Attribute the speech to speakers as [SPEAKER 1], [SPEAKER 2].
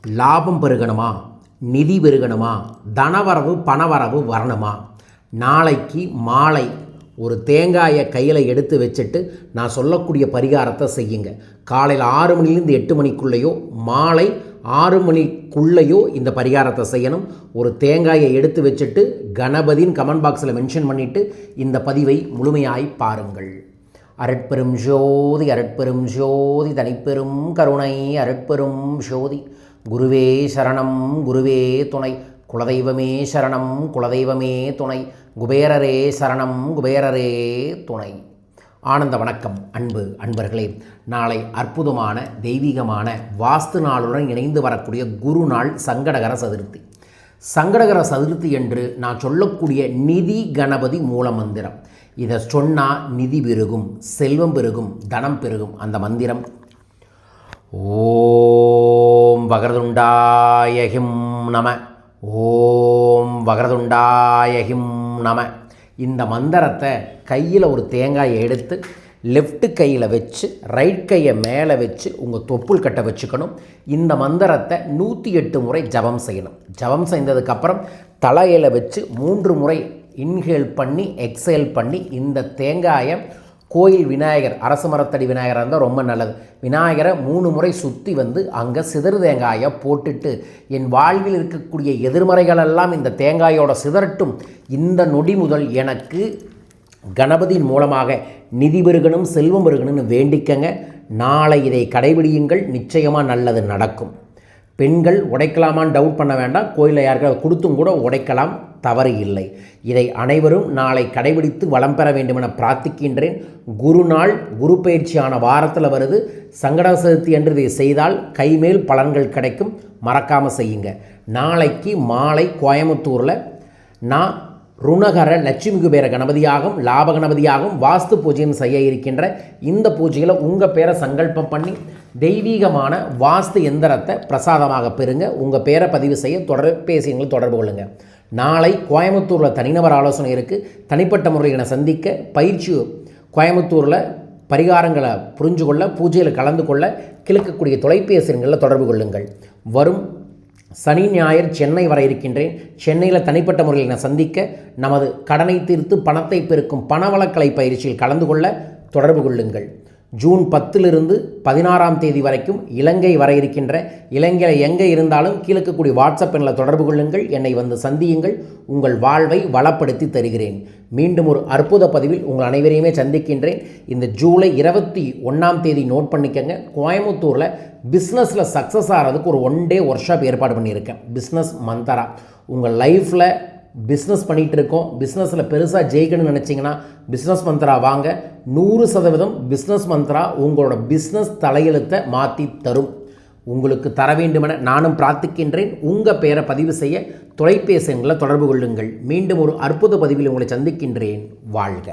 [SPEAKER 1] லாபம் பெருகணுமா, நிதி பெருகணுமா, தனவரவு பணவரவு வரணுமா? நாளைக்கு மாலை ஒரு தேங்காயை கையில் எடுத்து வச்சுட்டு நான் சொல்லக்கூடிய பரிகாரத்தை செய்யுங்க. காலையில் 6 மணிலேருந்து 8 மணிக்குள்ளேயோ மாலை 6 மணிக்குள்ளேயோ இந்த பரிகாரத்தை செய்யணும். ஒரு தேங்காயை எடுத்து வச்சுட்டு கணபதியின் கமெண்ட் பாக்ஸில் மென்ஷன் பண்ணிவிட்டு இந்த பதிவை முழுமையாய் பாருங்கள். அருட்பெரும் ஜோதி அருட்பெரும் ஜோதி தனிப்பெரும் கருணை அருட்பெரும் ஜோதி குருவே சரணம் குருவே துணை குலதெய்வமே சரணம் குலதெய்வமே துணை குபேரரே சரணம் குபேரரே துணை. ஆனந்த வணக்கம் அன்பர்களே. நாளை அற்புதமான தெய்வீகமான வாஸ்து நாளுடன் இணைந்து வரக்கூடிய குரு நாள் சங்கடகர சதுர்த்தி. சங்கடகர சதுர்த்தி என்று நான் சொல்லக்கூடிய நிதி கணபதி மூல மந்திரம். இதை சொன்னால் நிதி பெருகும், செல்வம் பெருகும், தனம் பெருகும். அந்த மந்திரம் ஓம் வக்ரதுண்டாய ஹிம் நம, ஓம் வக்ரதுண்டாய ஹிம் நம. இந்த மந்திரத்தை கையில் ஒரு தேங்காயை எடுத்து லெஃப்ட் கையில் வச்சு ரைட் கையை மேலே வச்சு உங்கள் தொப்புள் கட்டை வச்சுக்கணும். இந்த மந்திரத்தை 108 முறை ஜபம் செய்யணும். ஜபம் செய்ததுக்கப்புறம் தலையில் வச்சு 3 முறை இன்ஹேல் பண்ணி எக்ஸேல் பண்ணி இந்த தேங்காயை கோயில் விநாயகர், அரசு மரத்தடி விநாயகராக இருந்தால் ரொம்ப நல்லது, விநாயகரை 3 முறை சுற்றி வந்து அங்கே சிதறு தேங்காயை போட்டுட்டு என் வாழ்வில் இருக்கக்கூடிய எதிர்மறைகளெல்லாம் இந்த தேங்காயோட சிதறட்டும், இந்த நொடி முதல் எனக்கு கணபதியின் மூலமாக நிதி பெருகணும் செல்வம் பெருகணும்னு வேண்டிக்கங்க. நாளை இதை கடைபிடியுங்கள், நிச்சயமாக நல்லது நடக்கும். பெண்கள் உடைக்கலாமான்னு டவுட் பண்ண வேண்டாம், கோயிலில் யாருக்காவது கொடுத்தும் கூட உடைக்கலாம், தவறு இல்லை. இதை அனைவரும் நாளை கடைபிடித்து வளம் பெற வேண்டுமென பிரார்த்திக்கின்றேன். குரு நாள் குரு பயிற்சியான வாரத்தில் வருது. சங்கட சதுர்த்தி என்று இதை செய்தால் கைமேல் பலன்கள் கிடைக்கும், மறக்காமல் செய்யுங்க. நாளைக்கு மாலை கோயம்புத்தூரில் நான் ருணகர லட்சுமி குபேர கணபதியாகவும் லாப கணபதியாகவும் வாஸ்து பூஜையும் செய்ய இருக்கின்ற இந்த பூஜையில் உங்கள் பேரை சங்கல்பம் பண்ணி தெய்வீகமான வாஸ்து எந்திரத்தை பிரசாதமாக பெறுங்க. உங்கள் பேரை பதிவு செய்ய தொலைபேசிகளை தொடர்பு கொள்ளுங்க. நாளை கோயம்புத்தூரில் தனிநபர் ஆலோசனை இருக்குது. தனிப்பட்ட முறையில் சந்திக்க பயிற்சி கோயம்புத்தூரில் பரிகாரங்களை புரிஞ்சு கொள்ள பூஜையில் கலந்து கொள்ள கிழக்கக்கூடிய தொலைபேசிகளில் தொடர்பு கொள்ளுங்கள். வரும் சனி ஞாயிறு சென்னை வர இருக்கின்றேன். சென்னையில் தனிப்பட்ட முறையில் நான் சந்திக்க நமது கடனை தீர்த்து பணத்தை பெருக்கும் பணவளக்கலை பயிற்சியில் கலந்து கொள்ள தொடர்பு கொள்ளுங்கள். ஜூன் 10 16 தேதி வரைக்கும் இலங்கை வர இருக்கின்ற. இலங்கையில் எங்கே இருந்தாலும் கீழக்கக்கூடிய வாட்ஸ்அப் எண்ணில் தொடர்பு கொள்ளுங்கள், என்னை வந்து சந்தியுங்கள், உங்கள் வாழ்வை வளப்படுத்தி தருகிறேன். மீண்டும் ஒரு அற்புத பதிவில் உங்கள் அனைவரையுமே சந்திக்கின்றேன். இந்த ஜூலை 21 தேதி நோட் பண்ணிக்கங்க. கோயம்புத்தூரில் பிஸ்னஸில் சக்ஸஸ் ஆகிறதுக்கு ஒரு 1 டே ஒர்க் ஷாப் ஏற்பாடு பண்ணியிருக்கேன். பிஸ்னஸ் மந்த்ரா. உங்கள் லைஃப்பில் பிஸ்னஸ் பண்ணிகிட்டு இருக்கோம், பிஸ்னஸில் பெருசாக ஜெயிக்கணும்னு நினச்சிங்கன்னா பிஸ்னஸ் மந்த்ரா வாங்க. 100% பிஸ்னஸ் மந்த்ரா உங்களோட பிஸ்னஸ் தலையெழுத்தை மாற்றி தரும். உங்களுக்கு தர வேண்டுமென நானும் பிரார்த்திக்கின்றேன். உங்கள் பேரை பதிவு செய்ய தொலைபேசி எண்களில் தொடர்பு கொள்ளுங்கள். மீண்டும் ஒரு அற்புத பதிவில் உங்களை சந்திக்கின்றேன். வாழ்க.